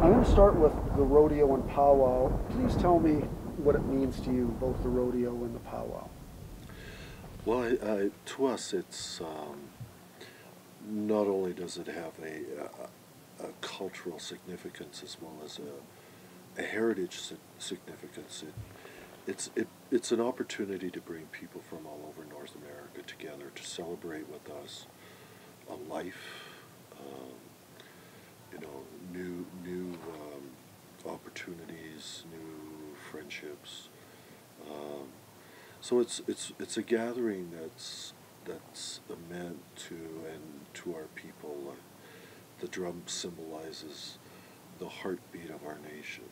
I'm going to start with the rodeo and powwow. Please tell me what it means to you, both the rodeo and the powwow. Well, to us, it's not only does it have a cultural significance as well as a heritage significance. It's an opportunity to bring people from all over North America together to celebrate with us a life, new opportunities, new friendships. Um, so it's a gathering that's meant to and to our people. The drum symbolizes the heartbeat of our nation.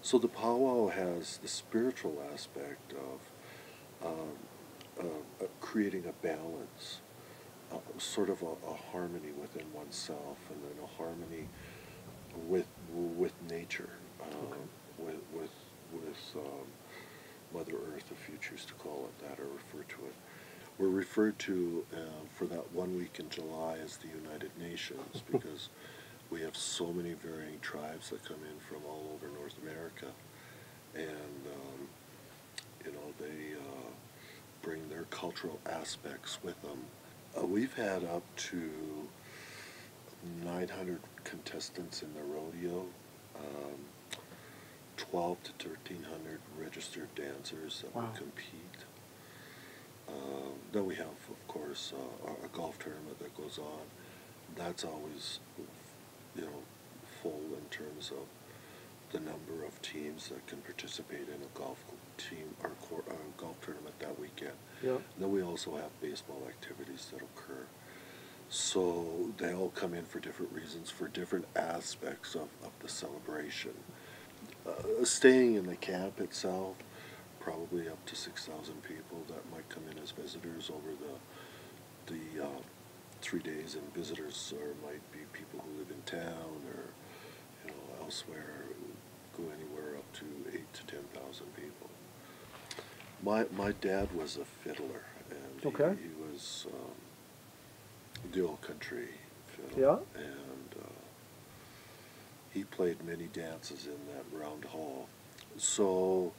So the powwow has the spiritual aspect of creating a balance, sort of a harmony within oneself, and then a harmony with nature, with Mother Earth, if you choose to call it that or refer to it. We're referred to for that 1 week in July as the United Nations because we have so many varying tribes that come in from all over North America, and they bring their cultural aspects with them. We've had up to 900 contestants in the rodeo, 12 to 1,300 registered dancers that will compete. Then we have, of course, a golf tournament that goes on. That's always, full in terms of the number of teams that can participate in a golf team or golf tournament that weekend. Yeah. Then we also have baseball activities that occur. So they all come in for different reasons, for different aspects of the celebration. Staying in the camp itself, probably up to 6,000 people that might come in as visitors over the 3 days, and visitors might be people who live in town or elsewhere, go anywhere up to 8 to 10,000 people. My dad was a fiddler, and he was the old country fiddle, and he played many dances in that round hall. So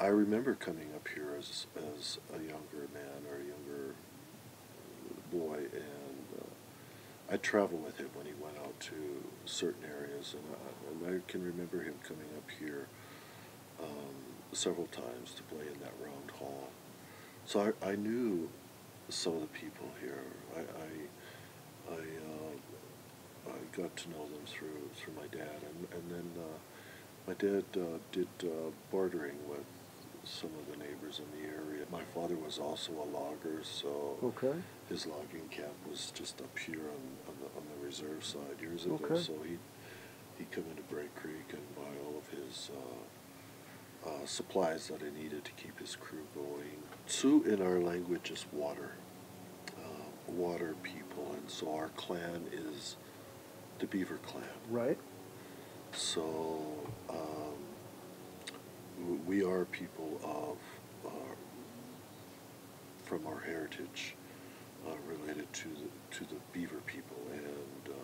I remember coming up here as a younger man or a younger boy, and I'd travel with him when he went out to certain areas, and I can remember him coming up here several times to play in that round hall. So I knew some of the people here. I got to know them through my dad, and then my dad did bartering with some of the neighbors in the area. My father was also a logger, so his logging camp was just up here on the reserve side years ago. So he'd come into Bragg Creek and buy all of his supplies that he needed to keep his crew going. Tsuu in our language is water, water people, and so our clan is the Beaver Clan. Right. So we are people of from our heritage related to the Beaver people, and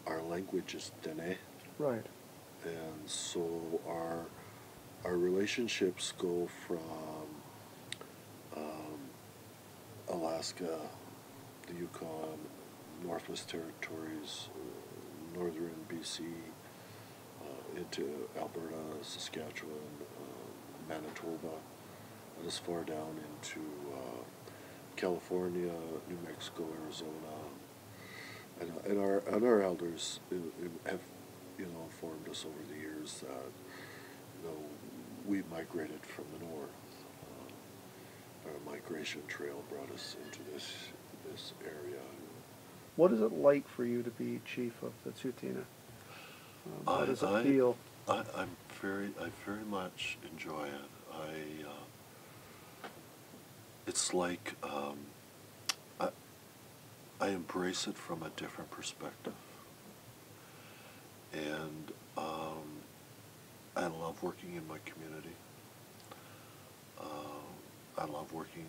our language is Dene. Right. And so our relationships go from Alaska, the Yukon, Northwest Territories, northern BC, into Alberta, Saskatchewan, Manitoba, and as far down into California, New Mexico, Arizona, and our elders have informed us over the years that we migrated from the north. Our migration trail brought us into this area. What is it like for you to be chief of the Tsuu T'ina? How does it feel? I very much enjoy it. It's like I embrace it from a different perspective, and I love working in my community. I love working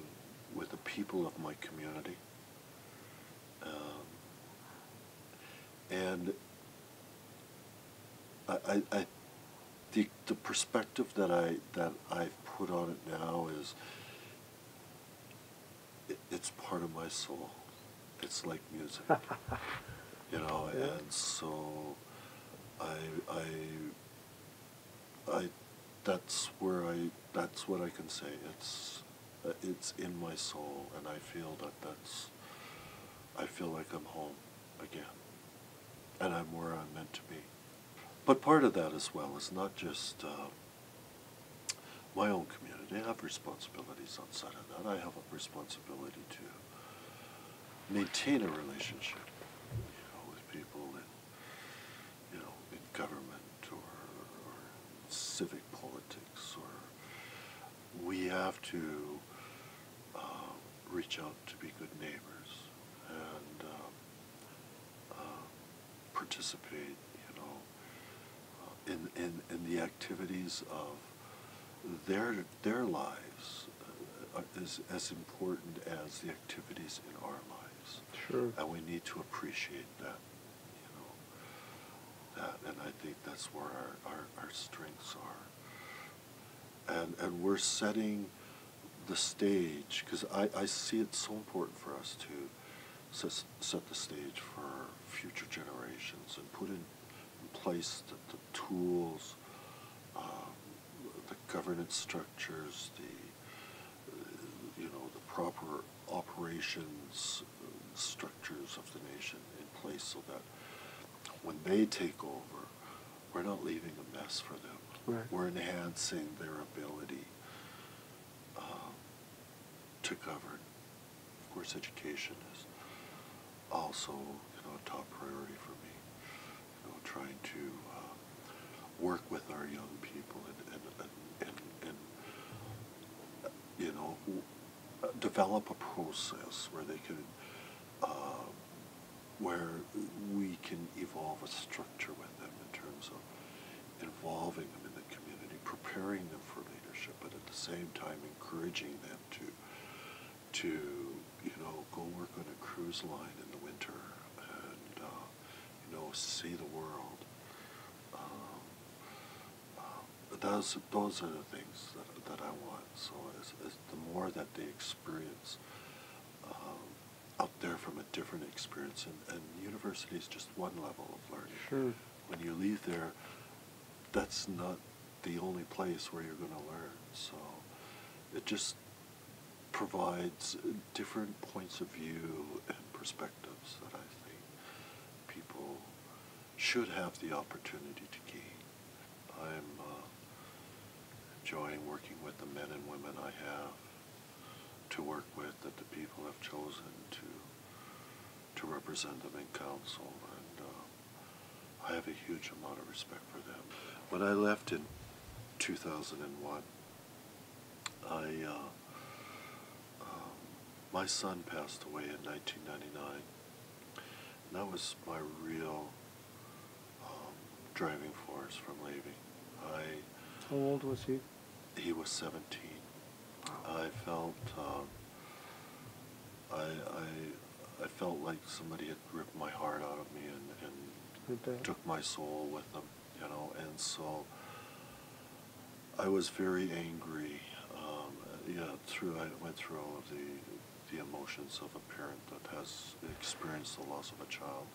with the people of my community. And I the perspective that I've put on it now is it's part of my soul. It's like music, you know, Yeah. and so I I I that's that's what I can say. It's in my soul, and I feel I feel like I'm home again, and I'm where I'm meant to be. But part of that as well is not just my own community. I have responsibilities outside of that. I have a responsibility to maintain a relationship, you know, with people in, you know, in government or civic politics, or we have to reach out to be good neighbors and participate, you know, in the activities of their lives is as important as the activities in our lives. Sure. And we need to appreciate that, you know, that, and I think that's where our strengths are. And we're setting the stage, because I see it so important for us to set the stage for future generations and put in place the tools, the governance structures, you know, the proper operations structures of the nation in place so that when they take over, we're not leaving a mess for them. Right. We're enhancing their ability to govern. Of course, education is also, you know, a top priority for me. You know, trying to work with our young people and you know, develop a process where they can, where we can evolve a structure with them in terms of involving them in the community, preparing them for leadership, but at the same time encouraging them to you know, go work on a cruise line in the winter and you know, see the world. Those are the things that I want. So as the more that they experience out there from a different experience, and university is just one level of learning. Sure. When you leave there, that's not the only place where you're going to learn. So it just provides different points of view and perspectives that I think people should have the opportunity to gain. I'm enjoying working with the men and women I have to work with, that the people have chosen to represent them in council, and I have a huge amount of respect for them. When I left in 2001, my son passed away in 1999, and that was my real driving force from leaving. How old was he? He was 17. I felt I felt like somebody had ripped my heart out of me and took my soul with them, you know, and so I was very angry. I went through all of the emotions of a parent that has experienced the loss of a child,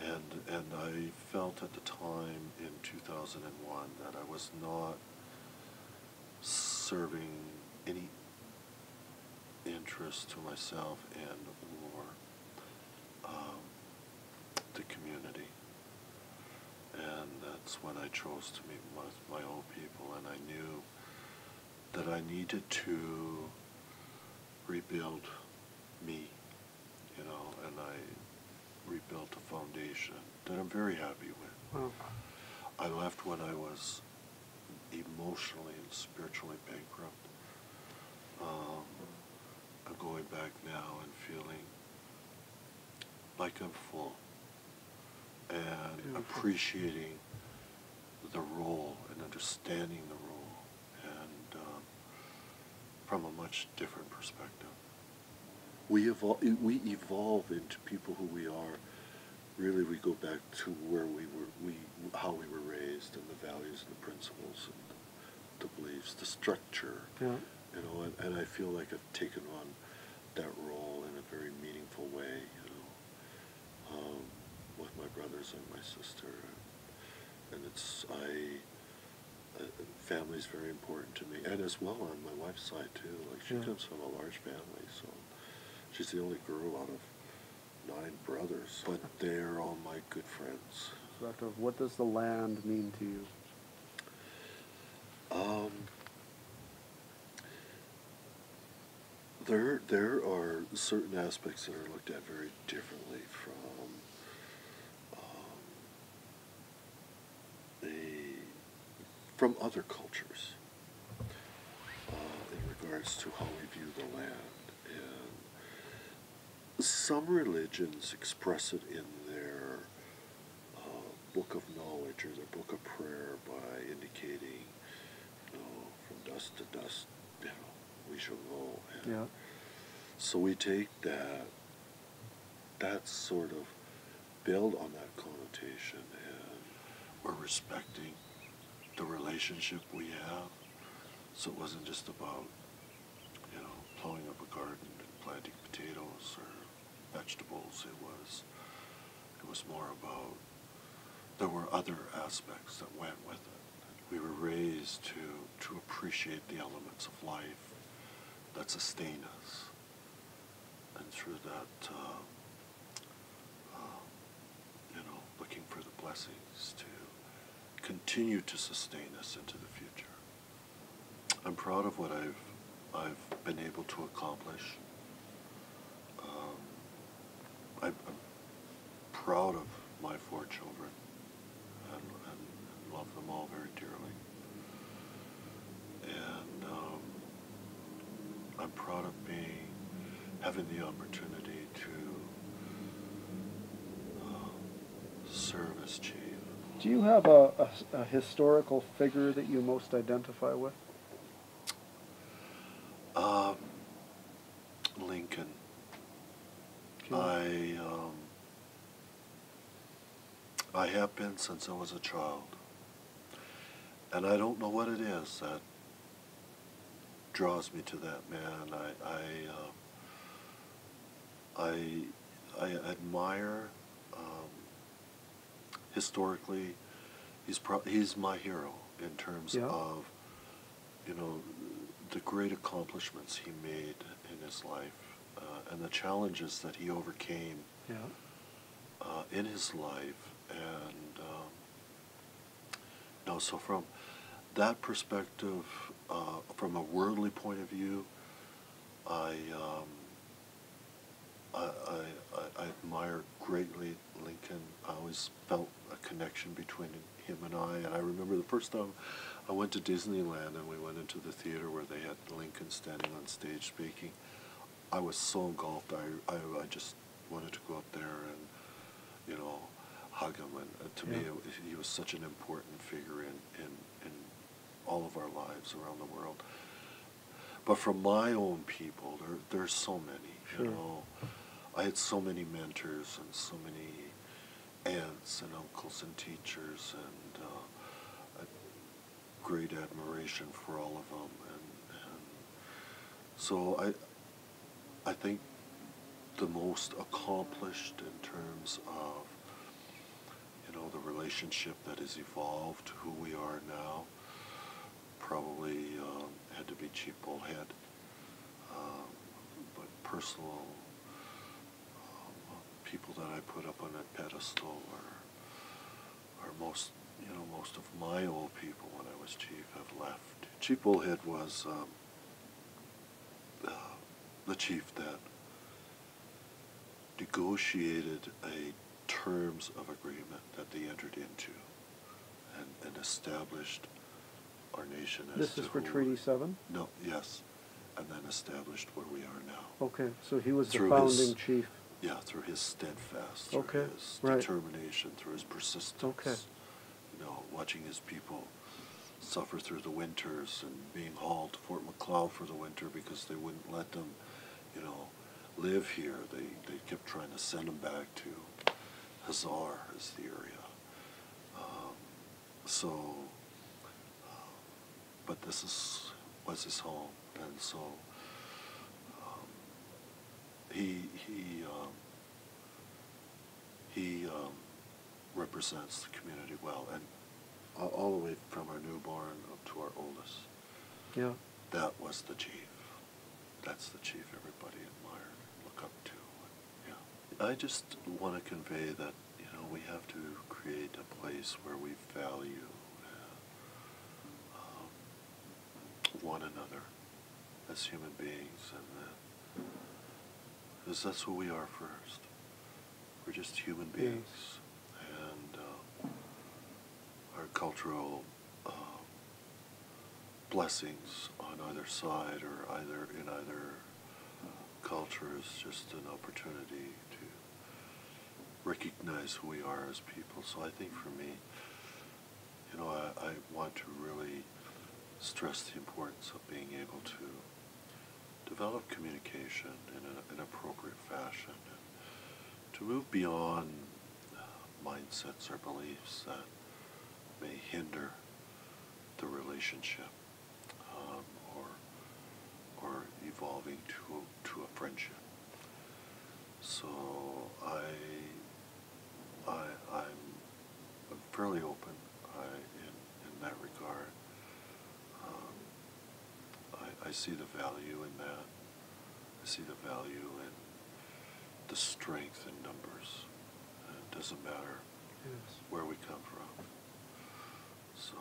and I felt at the time in 2001 that I was not serving any interest to myself and or the community, and that's when I chose to meet with my own people, and I knew that I needed to rebuild me, you know, and I rebuilt a foundation that I'm very happy with. Wow. I left when I was emotionally and spiritually bankrupt. I'm going back now and feeling like I'm full and Beautiful. Appreciating the role and understanding the role, and from a much different perspective. We evolve into people who we are really we go back to where how we were raised, and the values and the principles and the beliefs, the structure, Yeah. you know, and I feel like I've taken on that role in a very meaningful way, you know, with my brothers and my sister, and family's very important to me, and as well on my wife's side too. Like she comes from a large family, so she's the only girl out of 9 brothers, but they're all my good friends. Doctor, what does the land mean to you? There are certain aspects that are looked at very differently from other cultures in regards to how we view the land. And some religions express it in their book of knowledge or their book of prayer by indicating, you know, from dust to dust, you know, we shall go. And Yeah. so we take that sort of build on that connotation, and we're respecting the relationship we have. So it wasn't just about, you know, plowing up a garden and planting potatoes or vegetables. It was more about, there were other aspects that went with it. We were raised to appreciate the elements of life that sustain us. And through that, you know, looking for the blessings to continue to sustain us into the future. I'm proud of what I've been able to accomplish. I'm proud of my 4 children and love them all very dearly. And I'm proud of having the opportunity to serve as chief. Do you have a historical figure that you most identify with? Lincoln. Okay. I have been since I was a child, and I don't know what it is that draws me to that man. I admire. Historically, he's my hero in terms of, you know, the great accomplishments he made in his life, and the challenges that he overcame in his life. And no, so from that perspective, from a worldly point of view, I admire greatly Lincoln. I always felt a connection between him and I remember the first time I went to Disneyland and we went into the theater where they had Lincoln standing on stage speaking. I was so engulfed. I just wanted to go up there and, you know, hug him. And to me, he was such an important figure in all of our lives around the world. But from my own people, there's so many, you know. I had so many mentors and so many aunts and uncles and teachers, and a great admiration for all of them. And so I think the most accomplished in terms of, you know, the relationship that has evolved to who we are now probably had to be Chief Bullhead. But personal people that I put up on that pedestal are most, you know, most of my old people when I was chief have left. Chief Bullhead was the chief that negotiated a terms of agreement that they entered into and established our nation as This is for Treaty 7? No, yes. And then established where we are now. Okay, so he was the Through founding chief. Yeah, through his steadfast, through his determination, through his persistence. You know, watching his people suffer through the winters and being hauled to Fort McLeod for the winter because they wouldn't let them, you know, live here. They kept trying to send them back to Hazar is the area. Um, so, but this was his home, and so um, he represents the community well, and all the way from our newborn up to our oldest. Yeah. That was the chief. That's the chief everybody admired and look up to. Yeah. I just want to convey that, we have to create a place where we value one another as human beings, and because that's who we are first. We're just human beings, and our cultural blessings on either side or in either culture is just an opportunity to recognize who we are as people. So I think for me, I want to really stress the importance of being able to develop communication in an appropriate fashion, and to move beyond mindsets or beliefs that may hinder the relationship, or evolving to a friendship. So I'm fairly open in that regard. I see the value in that. I see the value in the strength in numbers. And it doesn't matter where we come from. So